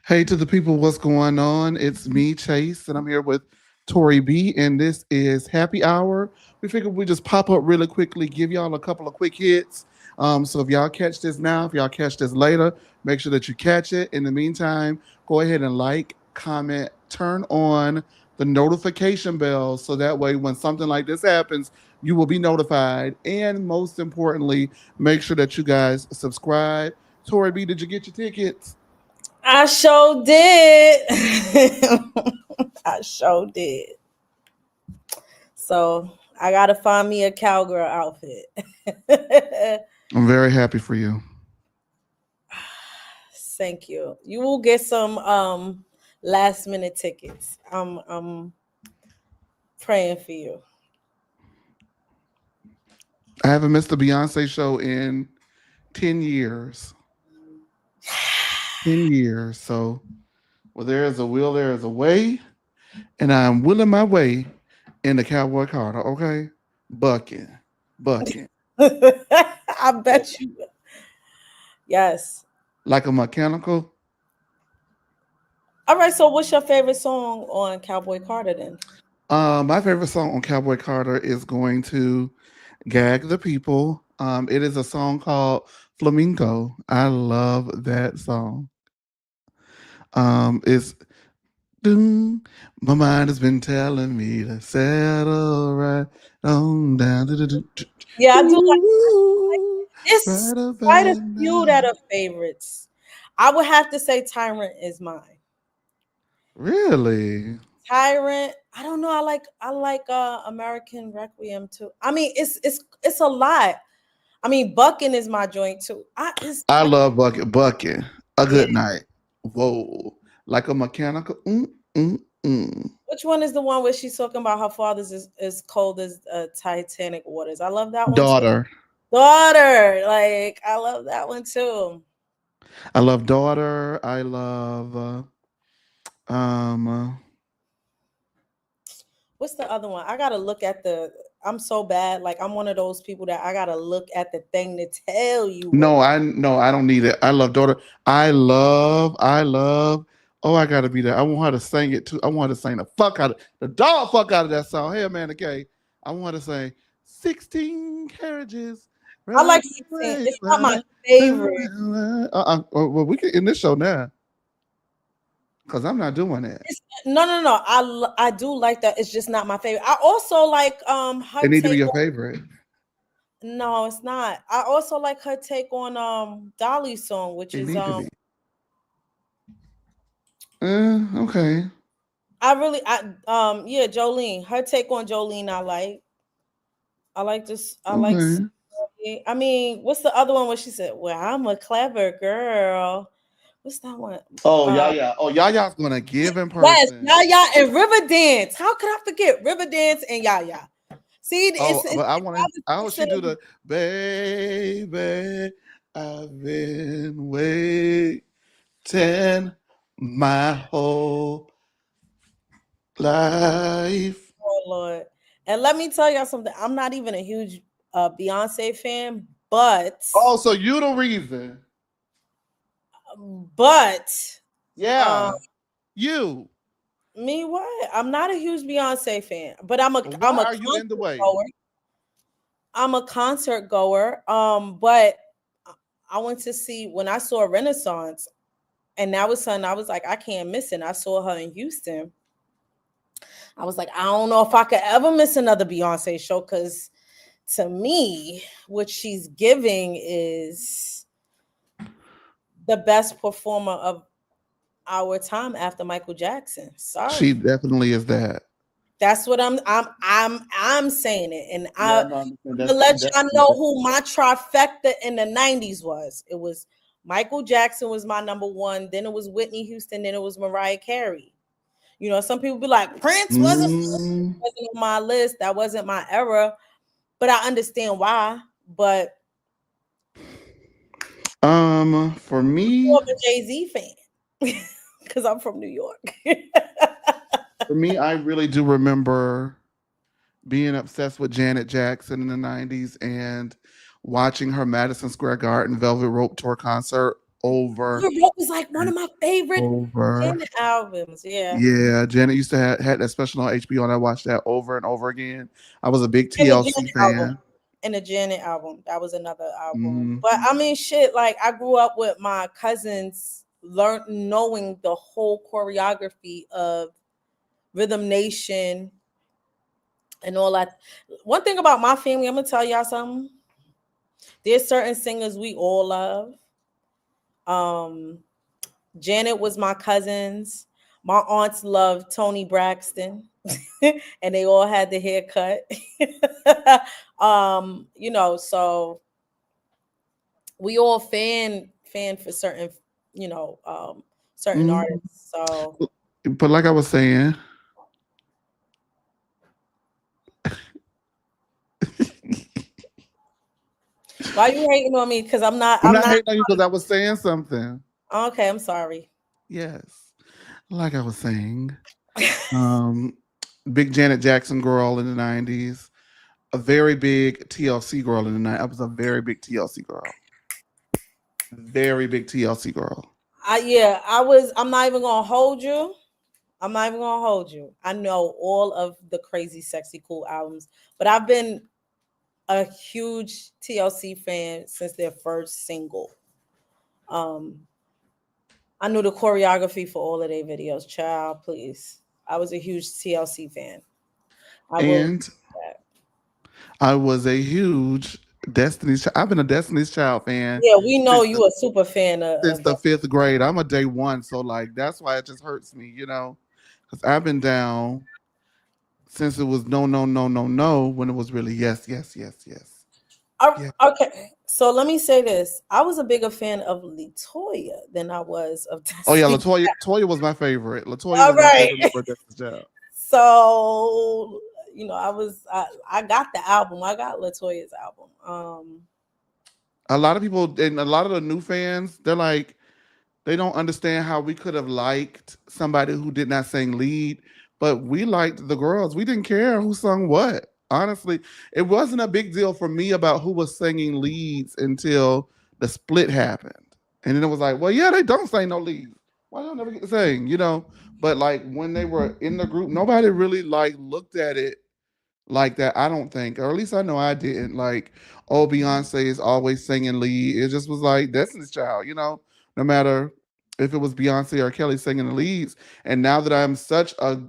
Hey to the people, what's going on? It's me, Chase, and I'm here with Tori B, and this is Happy Hour. We figured we just pop up really quickly, give y'all a couple of quick hits. So if y'all catch this now, if y'all catch this later, make sure that you catch it. In the meantime, go ahead and like, comment, turn on the notification bell so that way when something like this happens, you will be notified. And most importantly, make sure that you guys subscribe. Tori B, did you get your tickets? I sure did. I sure did. So I gotta find me a cowgirl outfit. I'm very happy for you. Thank you. You will get some last minute tickets. I'm praying for you. I haven't missed a Beyonce show in 10 years. 10 years. So, well, there is a will, there is a way. And I'm willing my way in the Cowboy Carter, okay? Bucking. Bucking. I bet you. Yes. Like a mechanical. All right. So, what's your favorite song on Cowboy Carter then? My favorite song on Cowboy Carter is going to Gag the People. It is a song called Flamingo. I love that song. It's Ding. My mind has been telling me to settle right on down to the Yeah, I do like ooh, it's right quite a about few now. that are favorites. I would have to say Tyrant is mine. Really? Tyrant, I don't know. I like American Requiem too. I mean, it's a lot. I mean, Bucking is my joint too. It's I like love bucket. A yeah. good night. Whoa. Like a mechanical. Mm. Which one is the one where she's talking about her father's is cold as Titanic waters? I love that one too. Daughter. Daughter, like I love that one too. I love daughter. I love um uh, What's the other one? I gotta look at the. I'm so bad. Like I'm one of those people that I gotta look at the thing to tell you what no, it. I don't need it. I love daughter. I love. Oh, I gotta be there. I want her to sing it too. I want her to sing the fuck out of the dog fuck out of that song. Hey man, okay. I want her to sing 16 carriages. I Right like 16. away. It's not my favorite. Well, we can in this show now because I'm not doing it. No. I do like that. It's just not my favorite. I also like her It need to be take your on. favorite. No, it's not. I also like her take on Dolly's song, which It is need to be. Okay. I really yeah, Jolene. Her take on Jolene I like this. I like. Okay. I mean, what's the other one where she said, "Well, I'm a clever girl." What's that one? Oh yeah, Uh, yeah. Oh, Yaya's gonna give in yes, person. Yaya and River Dance. How could I forget River Dance and Yaya? See, Oh, but I want to. I was I hope she do listening. the baby. I've been waiting my whole life. Oh Lord, and let me tell y'all something. I'm not even a huge Beyonce fan, but Oh, so you the reason? but um, Yeah, you. me what? I'm not a huge Beyonce fan, but I'm Why a are you in the concert way? goer. I'm a concert goer. But I went to see when I saw Renaissance, and that was something I was like, I can't miss it. And I saw her in Houston. I was like, I don't know if I could ever miss another Beyonce show because to me, what she's giving is the best performer of our time after Michael Jackson. She Sorry. definitely is that. That's what I'm saying it. And Yeah, no, I understand. I'm That's gonna let that. y'all know who my trifecta in the 90s was. It was Michael Jackson was my number one, then it was Whitney Houston, then it was Mariah Carey. You know, some people be like, Prince Mm, wasn't on my list. That wasn't my era. But I understand why. But for I'm me, more of a Jay-Z fan. Because I'm from New York. I really do remember being obsessed with Janet Jackson in the 90s and watching her Madison Square Garden Velvet Rope Tour concert over It was like one and of my favorite over. Janet albums. Yeah. Yeah, Janet used to have had that special on HBO, and I watched that over and over again. I was a big And the TLC Janet album. fan. And the Janet album. That was another album. Hmm. But I mean shit, like I grew up with my cousins knowing the whole choreography of Rhythm Nation and all that. One thing about my family, I'm gonna tell y'all something. There's certain singers we all love. Um, Janet was my cousins. My aunts loved Tony Braxton, and they all had the haircut. So we all fan for certain, certain Hmm. artists. So But like I was saying, why you hating on me? Because I'm not. I'm I'm not not. hating on you because I was saying something. Okay, I'm sorry. Yes, like I was saying, um, big Janet Jackson girl in the '90s, a very big TLC girl in the '90s. I was a very big TLC girl, very big TLC girl. I was. I'm not even gonna hold you. I'm not even gonna hold you. I know all of the Crazy Sexy Cool albums, but I've been a huge TLC fan since their first single. Um, I knew the choreography for all of their videos. Child, please. I was a huge TLC fan. I will. And I was a huge Destiny's Child. I've been a Destiny's Child fan Yeah, we know since the, you a super fan since of the that. fifth grade. I'm a day one, so like that's why it just hurts me, because I've been down since it was no, no, no, no, no, when it was really yes, yes, yes, yes, yeah. Okay, so let me say this: I was a bigger fan of Toya than I was of Oh yeah, Destiny. Latoya was my favorite. Latoya All was my right. favorite member of Destiny's Child. So I got the album. I got Latoya's album. A lot of people and a lot of the new fans, they're like, they don't understand how we could have liked somebody who did not sing lead, but we liked the girls. We didn't care who sung what. Honestly, it wasn't a big deal for me about who was singing leads until the split happened. And then it was like, well, yeah, they don't sing no leads. Why don't they never get to sing? But like when they were in the group, nobody really like looked at it like that. I don't think, or at least I know I didn't. Like, oh, Beyonce is always singing lead. It just was like Destiny's Child. No matter if it was Beyonce or Kelly singing the leads. And now that I'm such a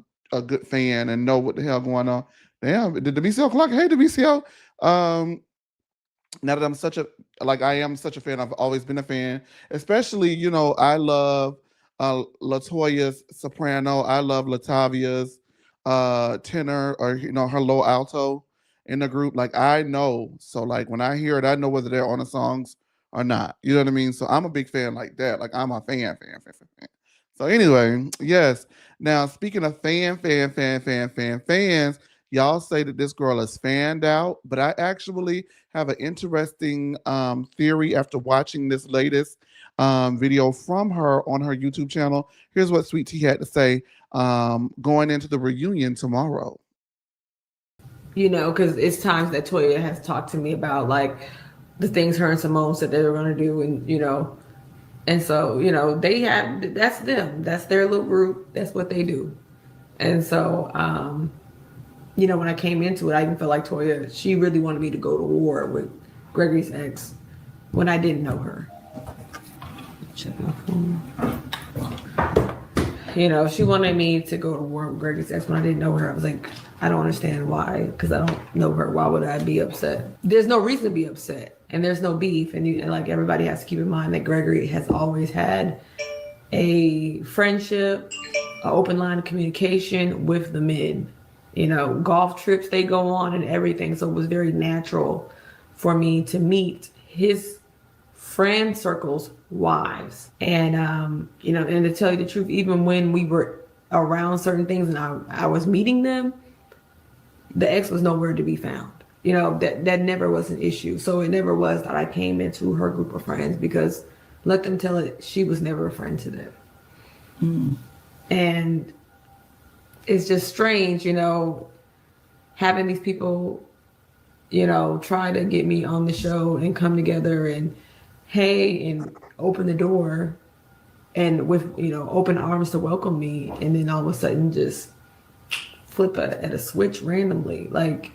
good fan and know what the hell going on, damn, did the BCL clock? Hey, the BCL. Um, now that I'm such a like I am such a fan, I've always been a fan. Especially, I love Latoya's soprano. I love Latavia's tenor or her low alto in the group. Like I know. So like when I hear it, I know whether they're on the songs or not. You know what I mean? So I'm a big fan like that. Like I'm a fan. So anyway, yes. Now speaking of fans, y'all say that this girl is fanned out, but I actually have an interesting theory after watching this latest video from her on her YouTube channel. Here's what Sweet Tea had to say going into the reunion tomorrow. Because it's times that Toya has talked to me about like the things her and Simone said they were going to do, and so they have that's them, that's their little group, that's what they do, and so when I came into it, I even felt like Toya, she really wanted me to go to war with Gregory's ex when I didn't know her. Check my phone. She wanted me to go to war with Gregory's ex when I didn't know her. I was like, I don't understand why, because I don't know her. Why would I be upset? There's no reason to be upset, and there's no beef. And like everybody has to keep in mind that Gregory has always had a friendship, an open line of communication with the men. Golf trips they go on and everything. So it was very natural for me to meet his friend circle's wives. And, and to tell you the truth, even when we were around certain things and I was meeting them, the ex was nowhere to be found. That never was an issue. So it never was that I came into her group of friends, because let them tell it, she was never a friend to them. And it's just strange, having these people, try to get me on the show and come together and hey, and open the door and with open arms to welcome me, and then all of a sudden just flip at a switch randomly, like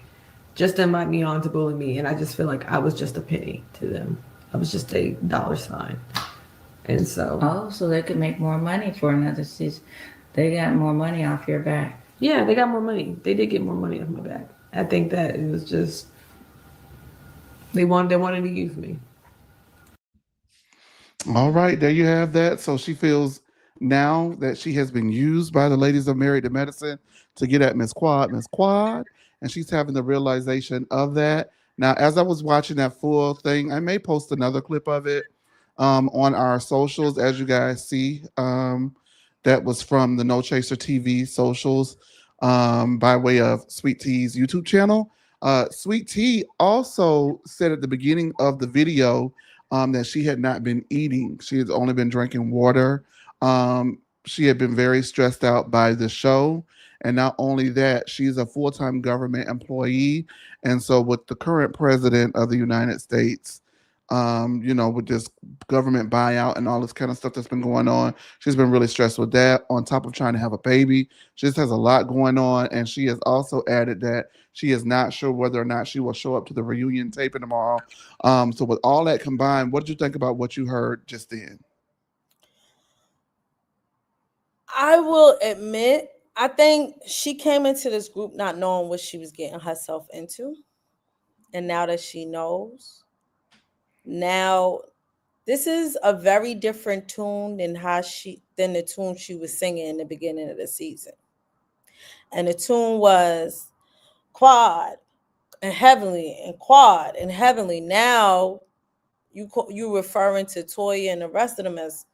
just to invite me on to bully me, and I just feel like I was just a penny to them. I was just a dollar sign, and so So they could make more money for another season. They got more money off your back. yeah, they got more money. They did get more money off my back. I think that it was just they wanted to use me. All right, there you have that. So she feels now that she has been used by the ladies of Married to Medicine to get at Miss Quad, and she's having the realization of that. Now, as I was watching that full thing, I may post another clip of it on our socials, as you guys see. That was from the No Chaser TV socials by way of Sweet Tea's YouTube channel. Sweet Tea also said at the beginning of the video that she had not been eating. She had only been drinking water. She had been very stressed out by the show. And not only that, she's a full time government employee. And so, with the current president of the United States, with this government buyout and all this kind of stuff that's been going on, she's been really stressed with that, on top of trying to have a baby. She just has a lot going on. And she has also added that she is not sure whether or not she will show up to the reunion taping tomorrow. So with all that combined, what did you think about what you heard just then? I will admit, I think she came into this group not knowing what she was getting herself into. And now that she knows, now this is a very different tune than the tune she was singing in the beginning of the season. And the tune was quad and heavenly and quad and heavenly. Now you referring to Toya and the rest of them as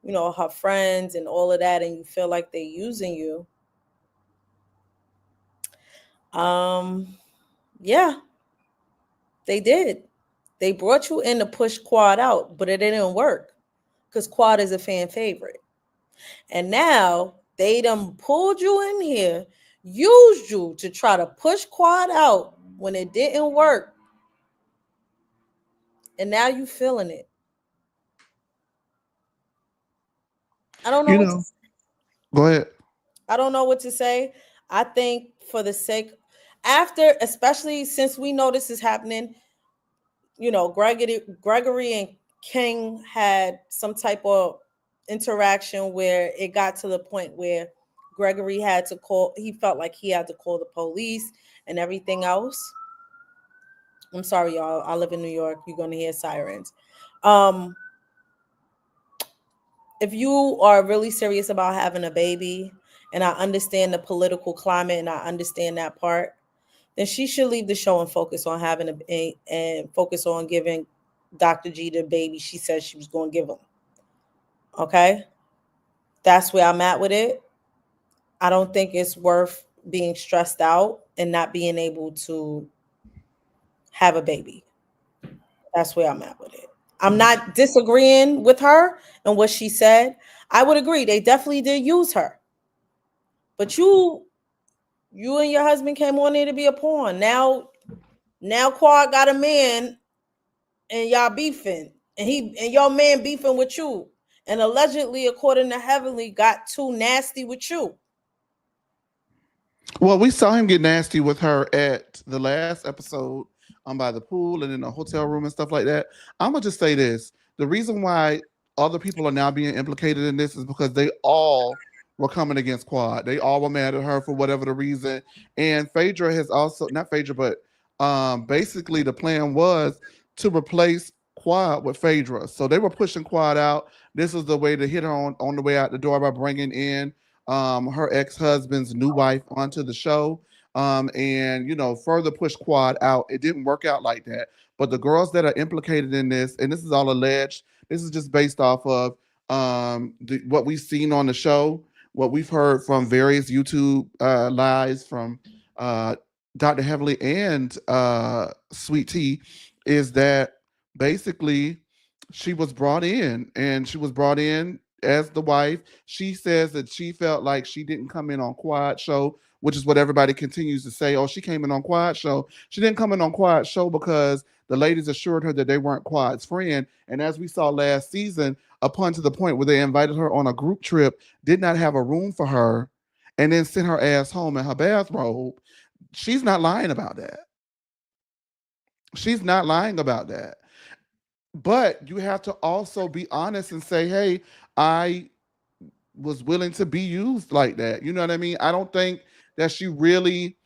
her friends and all of that, and you feel like they're using you. Yeah, they did. They brought you in to push Quad out, but it didn't work because Quad is a fan favorite. And now they done pulled you in here, used you to try to push Quad out when it didn't work. And now you feeling it. I don't know You what to know, go ahead. I don't know what to say. I think for the sake especially since we know this is happening, Gregory and King had some type of interaction where it got to the point where Gregory he felt like he had to call the police and everything else. I'm sorry, y'all. I live in New York. You're going to hear sirens. If you are really serious about having a baby, and I understand the political climate and I understand that part, then she should leave the show and focus on and focus on giving Dr. G the baby she said she was going to give him. Okay? That's where I'm at with it. I don't think it's worth being stressed out and not being able to have a baby. That's where I'm at with it. I'm not disagreeing with her and what she said. I would agree. They definitely did use her. But you and your husband came on there to be a pawn. Now Quad got a man and y'all beefing. And your man beefing with you. And allegedly, according to Heavenly, got too nasty with you. Well, we saw him get nasty with her at the last episode by the pool and in the hotel room and stuff like that. I'm gonna just say this: the reason why other people are now being implicated in this is because they all were coming against Quad. They all were mad at her for whatever the reason. And Phaedra has also not Phaedra, but basically the plan was to replace Quad with Phaedra. So they were pushing Quad out. This was the way to hit her on the way out the door by bringing in her ex-husband's new wife onto the show, and further push Quad out. It didn't work out like that. But the girls that are implicated in this, and this is all alleged, this is just based off of what we've seen on the show, what we've heard from various YouTube lives from Dr. Heavily and Sweet Tea, is that basically she was brought in, and she was brought in as the wife. She says that she felt like she didn't come in on Quad show which is what everybody continues to say. Oh, she came in on Quad Show. She didn't come in on Quad Show because the ladies assured her that they weren't Quad's friend. And as we saw last season, upon to the point where they invited her on a group trip, did not have a room for her, and then sent her ass home in her bathrobe. She's not lying about that. She's not lying about that. But you have to also be honest and say, hey, I was willing to be used like that. You know what I mean? That she really,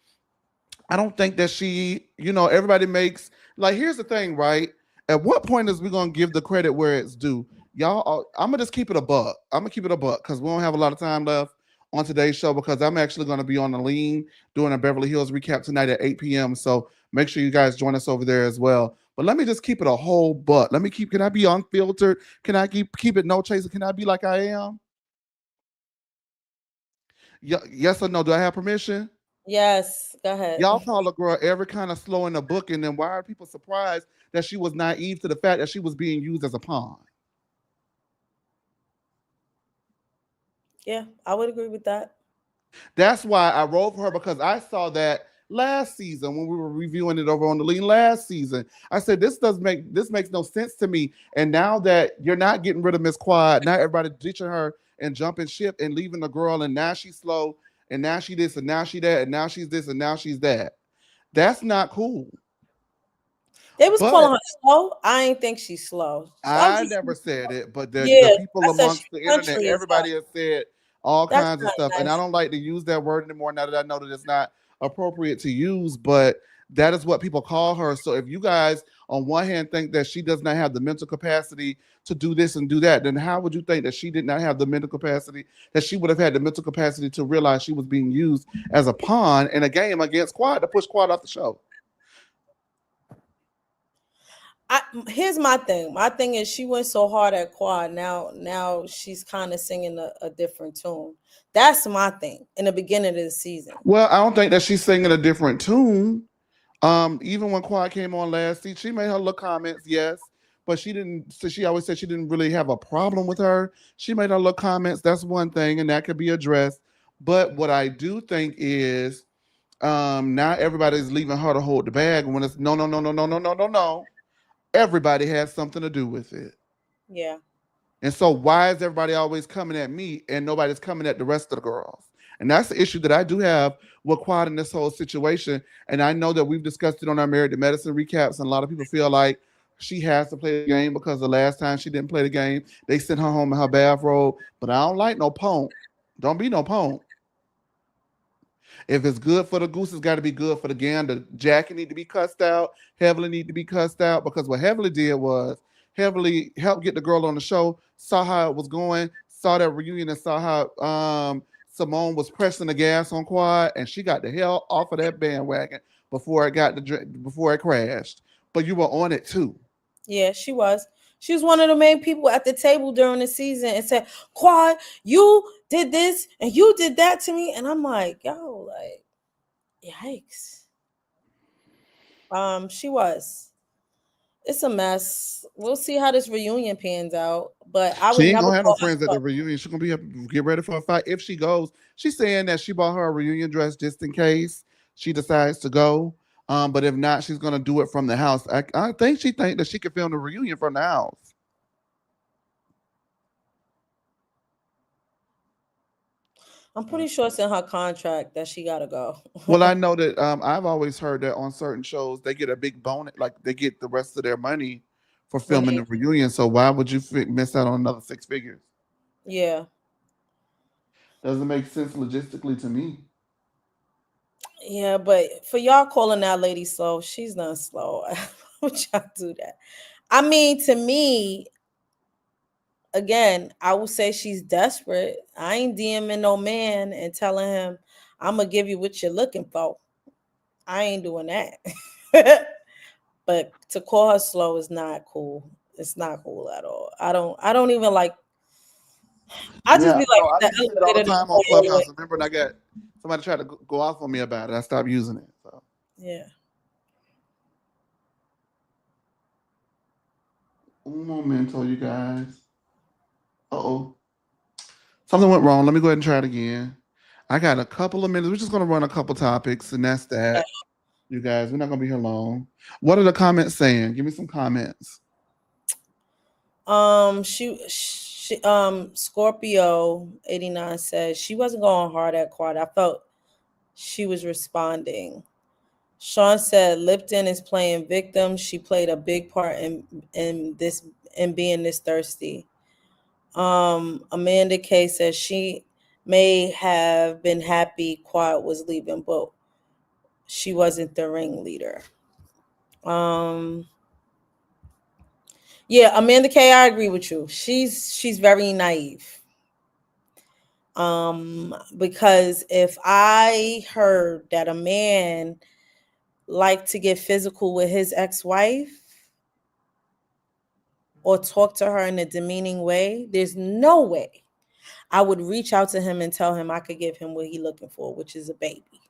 I don't think that she, everybody makes, like, here's the thing, right? At what point is we going to give the credit where it's due? Y'all, I'm going to just keep it a buck. I'm going to keep it a buck because we don't have a lot of time left on today's show because I'm actually going to be on the lean doing a Beverly Hills recap tonight at 8 p.m. So make sure you guys join us over there as well. But let me just keep it a whole buck. Can I be unfiltered? Can I keep it no chaser? Can I be like I am? Yes or no? Do I have permission? Yes, go ahead. Y'all call a girl every kind of slow in the book, and then why are people surprised that she was naive to the fact that she was being used as a pawn? Yeah, I would agree with that. That's why I wrote for her because I saw that last season when we were reviewing it over on the lean last season. I said this makes no sense to me. And now that you're not getting rid of Miss Quad, now everybody ditching her and jumping ship and leaving the girl, and now she's slow, and now she this, and now she that, and now she's this, and now she's that. That's not cool. They was But calling her slow. I ain't think she's slow. I'm I just never said it, but the yeah. people I said she amongst the internet, country as hell. everybody has said all That's kinds of not stuff. And I nice. don't like to use that word anymore now that I know that it's not appropriate to use, but that is what people call her. So if you guys on one hand think that she does not have the mental capacity to do this and do that, then how would you think that she did not have the mental capacity, that she would have had the mental capacity to realize she was being used as a pawn in a game against Quad to push Quad off the show? Here's my thing. My thing is she went so hard at Quad. Now she's kind of singing a different tune. That's my thing in the beginning of the season. Well, I don't think that she's singing a different tune. Even when Quad came on last season, she made her little comments, yes, but she didn't. So she always said she didn't really have a problem with her. She made her little comments. That's one thing, and that could be addressed. But what I do think is, now everybody's leaving her to hold the bag when it's no, no, no, no, no, no, no, no, no. Everybody has something to do with it. Yeah. And so why is everybody always coming at me and nobody's coming at the rest of the girls? And that's the issue that I do have with Quad in this whole situation. And I know that we've discussed it on our Married to Medicine recaps, and a lot of people feel like she has to play the game because the last time she didn't play the game, they sent her home in her bathrobe. But I don't like no punk. Don't be no punk. If it's good for the goose, it's got to be good for the gander. Jackie need to be cussed out. Heavily need to be cussed out because what Heavily did was Heavily helped get the girl on the show, saw how it was going, saw that reunion, and saw how Simone was pressing the gas on Quad, and she got the hell off of that bandwagon before it crashed. But you were on it too. Yeah, she was. She was one of the main people at the table during the season and said, Quad, you did this and you did that to me. And I'm like, yo, like, yikes. She was. It's a mess. We'll see how this reunion pans out. But I would She ain't never gonna have no call friends at her. the reunion. She's gonna get ready for a fight if she goes. She's saying that she bought her a reunion dress just in case she decides to go. But if not, she's gonna do it from the house. I think she think that she can film the reunion from the house. I'm pretty sure it's in her contract that she gotta go. Well, I know that I've always heard that on certain shows they get a big bonus, like they get the rest of their money for When filming they the reunion. So why would you miss out on another six figures? yeah. Doesn't make sense logistically to me. Yeah, but for y'all calling that lady slow, she's not slow. Would y'all do that? I mean, to me, again, I would say she's desperate. I ain't DMing no man and telling him I'm gonna give you what you're looking for. I ain't doing that. But to call her slow is not cool. It's not cool at all. I don't even like I just Yeah, be like no, I the used to say it all the elevator don't time go on all the way. Clubhouse. Remember, and I got somebody tried to go off on me about it. I stopped using it. So Yeah. un momento, you guys. Uh oh, something went wrong. Let me go ahead and try it again. I got a couple of minutes. We're just gonna run a couple topics, and that's that. You guys, we're not gonna be here long. What are the comments saying? Give me some comments. Scorpio 89 says she wasn't going hard at Quad. I felt she was responding. Sean said Lipton is playing victim. She played a big part in this in being this thirsty. Amanda K says she may have been happy Quad was leaving, but she wasn't the ringleader. Um, yeah, Amanda K, I agree with you. She's very naive. Because if I heard that a man liked to get physical with his ex-wife or talk to her in a demeaning way, there's no way I would reach out to him and tell him I could give him what he looking for, which is a baby.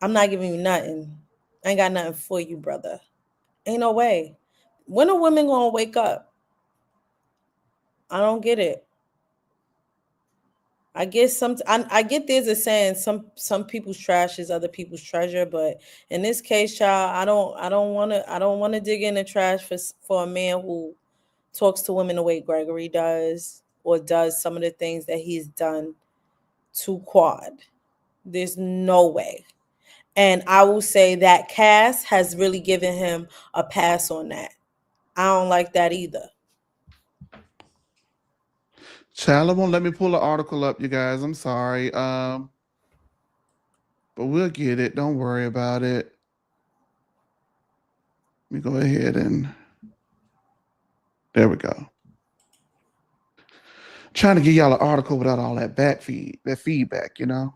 I'm not giving you nothing. I ain't got nothing for you, brother. Ain't no way. When are women gonna wake up? I don't get it. I guess I get there's a saying some people's trash is other people's treasure, but in this case, child, I don't want to dig in the trash for a man who talks to women the way Gregory does or does some of the things that he's done to Quad. There's no way. And I will say that Cass has really given him a pass on that. I don't like that either. Chala won't let me pull the article up, you guys. I'm sorry. But we'll get it. Don't worry about it. Let me go ahead and there we go. Trying to get y'all an article without all that that feedback, you know.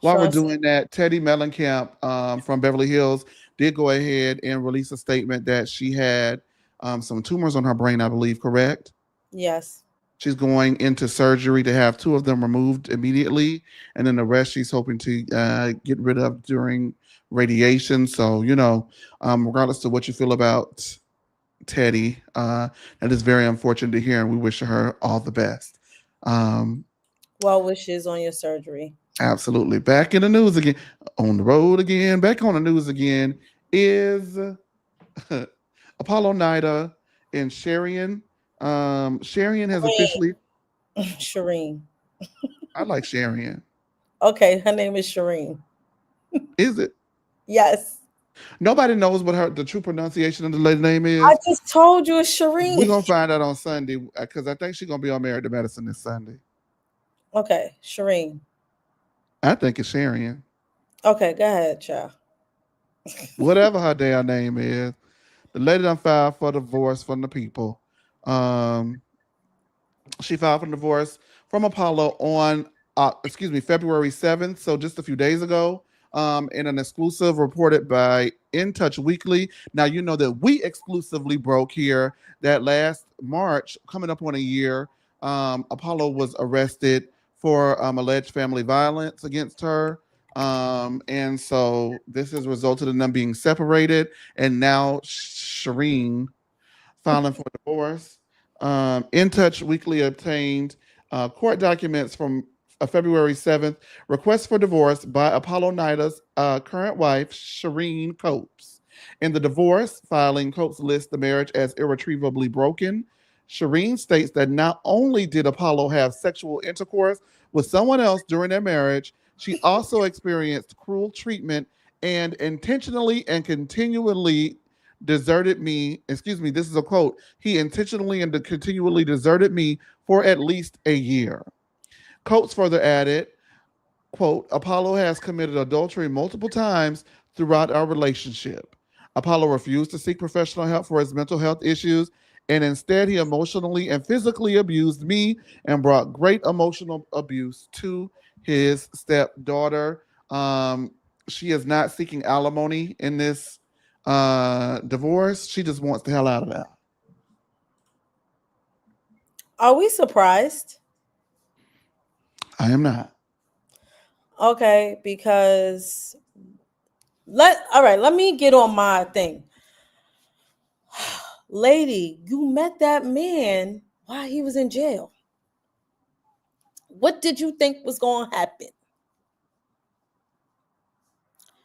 While we're Sean doing that, Teddy Mellencamp from Beverly Hills did go ahead and release a statement that she had some tumors on her brain, I believe, correct? yes. She's going into surgery to have two of them removed immediately, and then the rest she's hoping to get rid of during radiation. So, regardless of what you feel about Teddy, that is very unfortunate to hear, and we wish her all the best. Um, Well wishes on your surgery. Absolutely. Back in the news again, on the road again, back on the news again is Apollo Nida and Sharian. Sharian has officially, Shireen. I like Sharian. Okay, her name is Shireen. Is it? Yes. Nobody knows what the true pronunciation of the lady name I is. just told you it's We're Shireen. going to find out on Sunday because I think she's going to be on Married to Medicine this Sunday. Okay, Shireen. I think it's Sharian. Okay, go ahead, child. Whatever her damn name is. The lady done filed for divorce from the people. Um, She filed for divorce from Apollo on, February 7th. So just a few days ago, in an exclusive reported by In Touch Weekly. Now, you know that we exclusively broke here that last March, coming up on a year, Apollo was arrested for alleged family violence against her. And so this has resulted in them being separated. And now Shireen filing for divorce. In Touch Weekly obtained court documents from February 7th, request for divorce by Apollo Nida's current wife, Shireen Copes. In the divorce filing, Copes lists the marriage as irretrievably broken. Shireen states that not only did Apollo have sexual intercourse with someone else during their marriage, she also experienced cruel treatment and intentionally and continually deserted me. Excuse me, this is a quote. He intentionally and continually deserted me for at least a year. Coates further added, quote, Apollo has committed adultery multiple times throughout our relationship. Apollo refused to seek professional help for his mental health issues, and instead he emotionally and physically abused me and brought great emotional abuse to his stepdaughter. She is not seeking alimony in this divorce. She just wants the hell out of that. Are we surprised? I am not. Okay, because Let me get on my thing. Lady, you met that man while he was in jail. What did you think was going to happen?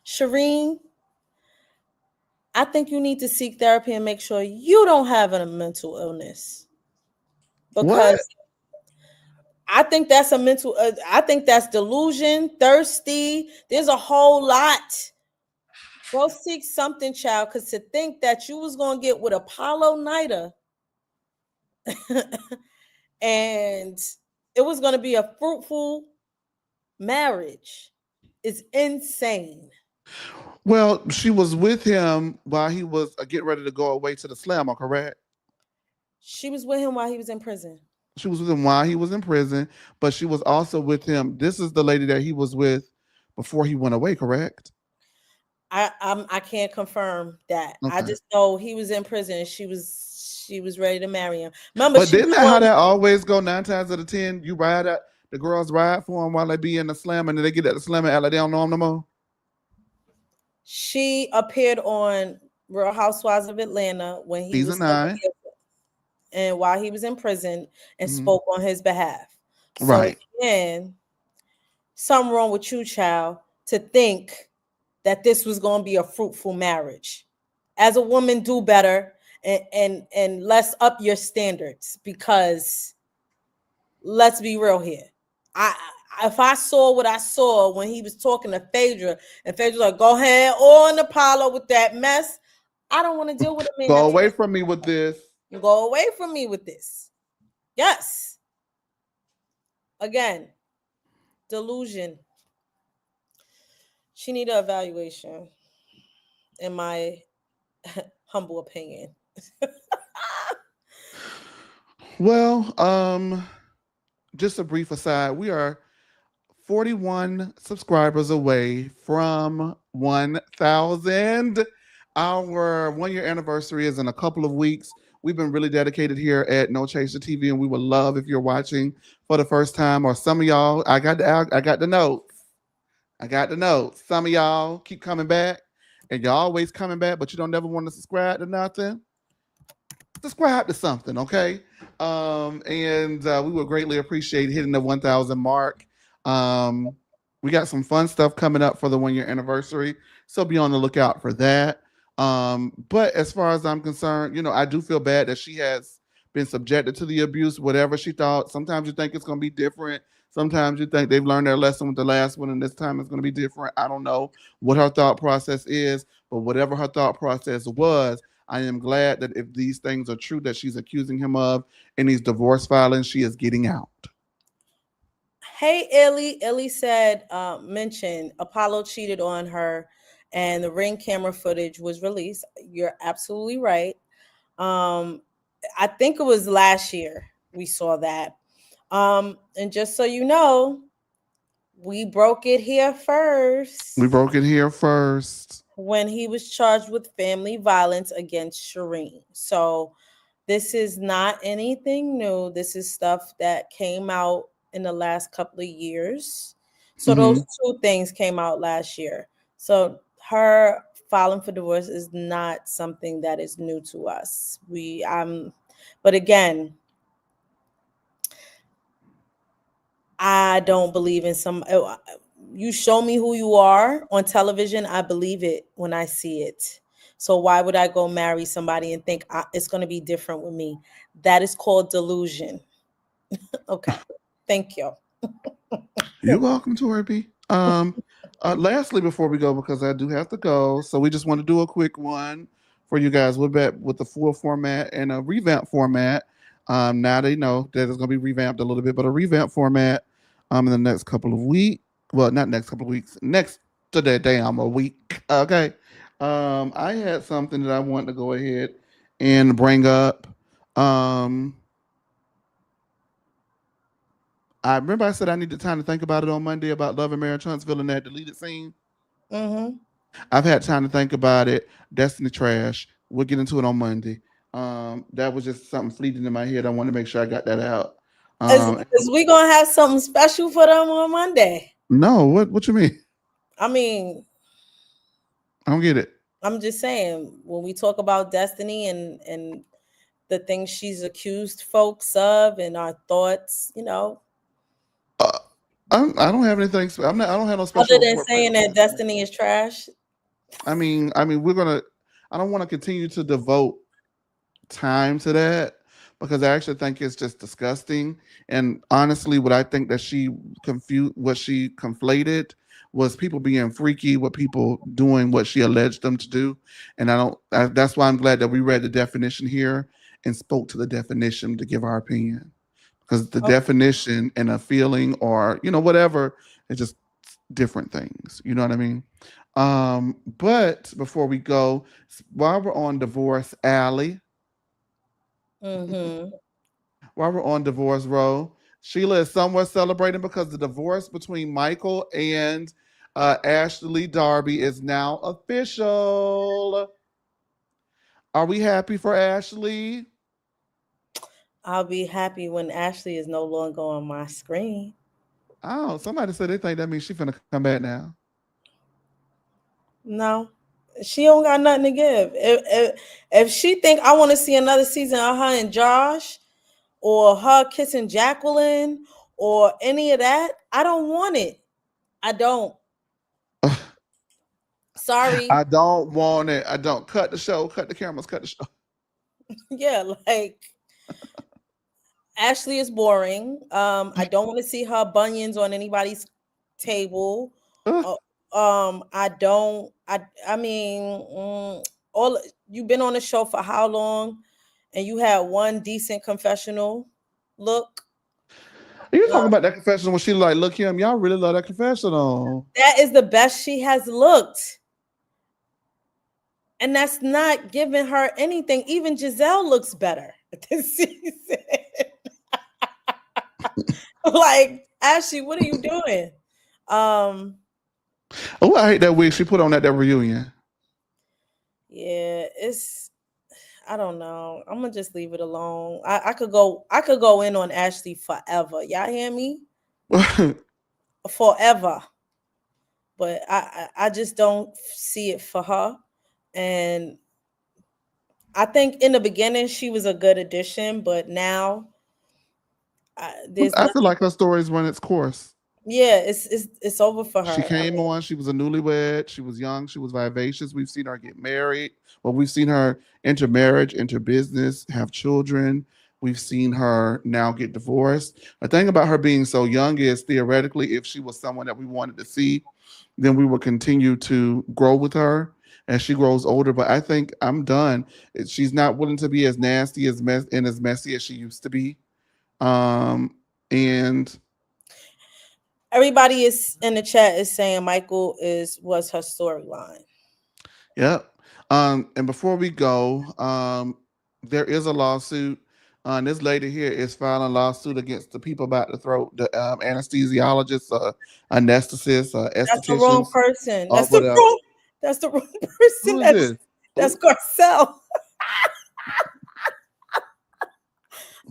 Shireen, I think you need to seek therapy and make sure you don't have a mental illness. What? Because I think that's a mental, I think that's delusion, thirsty. There's a whole lot. Go seek something, child, because to think that you was going to get with Apollo Nida and it was going to be a fruitful marriage is insane. Well, she was with him while he was getting ready to go away to the slammer, correct? She was with him while he was in prison. She was with him while he was in prison, but she was also with him. This is the lady that he was with before he went away, correct? I can't confirm that. I Okay. just know he was in prison. She was ready to marry him. Remember, But she didn't was that how going. that always go 9 times out of 10? You ride at the girls ride for him while they be in the slam, and then they get at the slam and act like they don't know him no more. She appeared on Real Housewives of Atlanta when he was Season still 9. here and while he was in prison and Mhm. spoke on his behalf. So Right. again, something wrong with you, child, to think that this was going to be a fruitful marriage. As a woman, do better and let's up your standards because let's be real here. I if I saw what I saw when he was talking to Phaedra and Phaedra was like, go ahead on Apollo with that mess. I don't want to deal with a man Go that away tries from me with this. to go away from me with this. Yes. Again, delusion. She need an evaluation, in my humble opinion. Well, just a brief aside. We are 41 subscribers away from 1,000. Our 1 year anniversary is in a couple of weeks. We've been really dedicated here at No Chaser TV, and we would love if you're watching for the first time, or some of y'all. I got the notes. I got the notes. Some of y'all keep coming back, and you're always coming back, but you don't never want to subscribe to nothing. Subscribe to something, okay? And we would greatly appreciate hitting the 1,000 mark. Um, we got some fun stuff coming up for the 1 year anniversary, so be on the lookout for that. But as far as I'm concerned, I do feel bad that she has been subjected to the abuse, whatever she thought. Sometimes you think it's going to be different. Sometimes you think they've learned their lesson with the last one, and this time it's going to be different. I don't know what her thought process is, but whatever her thought process was, I am glad that if these things are true that she's accusing him of in these divorce filings, she is getting out. Hey, Illy. Illy said, mentioned Apollo cheated on her and the ring camera footage was released. You're absolutely right. I think it was last year we saw that. And just so you know, we broke it here first We broke it here first. when he was charged with family violence against Shireen. So this is not anything new. This is stuff that came out in the last couple of years. So those two things came out last year. So her filing for divorce is not something that is new to us. But again, I don't believe in you show me who you are on television, I believe it when I see it. So why would I go marry somebody and think it's going to be different with me? That is called delusion. Okay. Thank you. You're welcome, Tori B. Lastly, before we go, because I do have to go, so we just want to do a quick one for you guys. We're back with the full format and a revamp format. Now they know that it's going to be revamped a little bit, but a revamp format in the next couple of weeks. Well, not next couple of weeks. Next to that damn a week. Okay. I had something that I wanted to go ahead and bring up. Um, I remember I said I needed time to think about it on Monday about Love and Marriage Huntsville and that deleted scene. Mm-hmm. I've had time to think about it. Destiny Trash. We'll get into it on Monday. That was just something fleeting in my head. I want to make sure I got that out. Is we gonna have something special for them on Monday? No, what you mean? I mean, I don't get it. I'm just saying, when we talk about destiny and the things she's accused folks of and our thoughts, Uh, I don't have anything. I don't have no other special than report plans saying for that Destiny. destiny is trash. We're gonna. I don't want to continue to devote time to that because I actually think it's just disgusting. And honestly, what I think that what she conflated was people being freaky with people doing what she alleged them to do. And I don't. That's why I'm glad that we read the definition here and spoke to the definition to give our opinion because the Okay. definition and a feeling or whatever is just different things. You know what I mean? But before we go, while we're on divorce alley, Mm-hmm. while we're on divorce row, Sheila is somewhere celebrating because the divorce between Michael and Ashley Darby is now official. Are we happy for Ashley? I'll be happy when Ashley is no longer on my screen. Oh, somebody said they think that means she's gonna come back now. No, she don't got nothing to give. If she think I want to see another season of her and Josh, or her kissing Jacqueline, or any of that, I don't want it. I don't. Sorry. I don't want it. I don't cut the show, cut the cameras, cut the show. Yeah, like Ashley is boring. I don't want to see her bunions on anybody's table. Uh, I don't. I mean, all you've been on the show for how long, and you had one decent confessional look. You talking Um, about that confessional when she like, look him, y'all really love that confessional. that is the best she has looked, and that's not giving her anything. Even Giselle looks better this season. Like, Ashley, what are you doing? Oh, I hate that wig she put on at that reunion. Yeah, I don't know. I'm gonna just leave it alone. I could go in on Ashley forever. Y'all hear me? Forever. But I just don't see it for her. And I think in the beginning she was a good addition, but now there's I feel nothing. like her story's run its course. Yeah, it's over for She her. I came mean, on, she was a newlywed, she was young, she was vivacious. We've seen her get married. Well, we've seen her enter marriage, enter business, have children. We've seen her now get divorced. The thing about her being so young is theoretically, if she was someone that we wanted to see, then we will continue to grow with her as she grows older. But I think I'm done. She's not willing to be as nasty and as messy as she used to be. Um, and everybody is in the chat is saying Michael was her storyline. Yep. And before we go, there is a lawsuit. This lady here is filing a lawsuit against the people about to throw the anesthesiologists, anesthetists, That's the wrong estheticians, person. or whatever. That's the wrong person. Who is this? That's Ooh. Garcelle.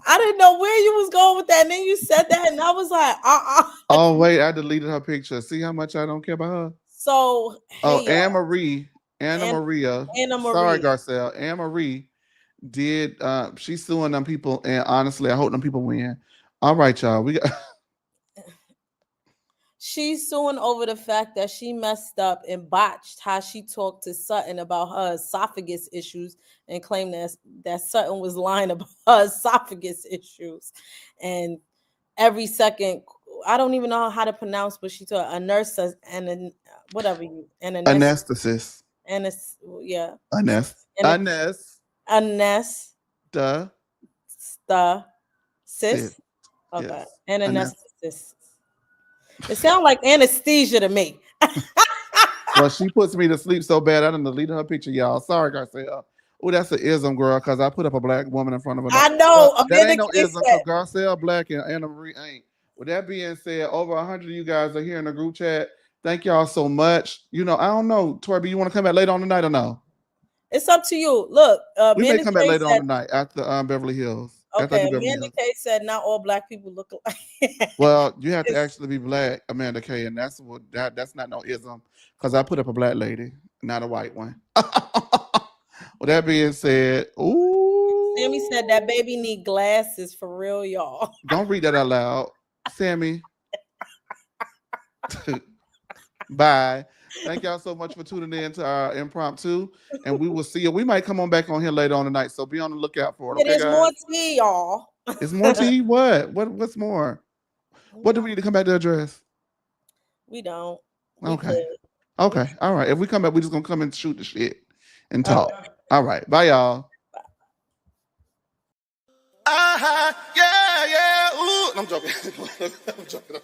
I didn't know where you was going with that. And then you said that, and I was like, Oh wait, I deleted her picture. See how much I don't care about her. So Oh, hey y'all, Anna and Maria. Anna Sorry, Marie. Garcelle. Anna Marie did. She's suing them people, and honestly, I hope them people win. All right, y'all. We got. She's suing over the fact that she messed up and botched how she talked to Sutton about her esophagus issues and claimed that Sutton was lying about her esophagus issues. And every second, I don't even know how to pronounce what she told a nurse and whatever you and a nurse Anesthetist. and a yeah and a Anest. anest The the sis. cis okay Yes. and Anest. anesthetist. It sounds like anesthesia to me. Well, she puts me to sleep so bad I done deleted her picture, y'all. Sorry, Garcelle. Oh, that's an ism, girl, because I put up a black woman in front of her. I Well, know that Amanda ain't no K ism because said Garcelle black and Anna Marie ain't. With that being said, over 100 of you guys are here in the group chat. Thank y'all so much. I don't know, Tori B, you want to come back later on tonight or no? it's up to you. Look, We may Amanda come back K later on said tonight after Beverly Hills. Okay, Amanda K said not all black people look alike. Well, you have to actually be black, Amanda K, and that's not no ism, because I put up a black lady, not a white one. With that being said, ooh, Sammy said that baby need glasses for real, y'all. don't read that out loud, Sammy. Bye. Thank y'all so much for tuning in to our impromptu, and we will see you. We might come on back on here later on tonight, so be on the lookout for it. Okay, There's guys? more tea, y'all. It's more tea. What's more? What do we need to come back to address? We don't. We Okay. could. Okay. All right. If we come back, we're just gonna come and shoot the shit and talk. All right. Bye, y'all. Yeah. Ooh. I'm joking. I'm joking.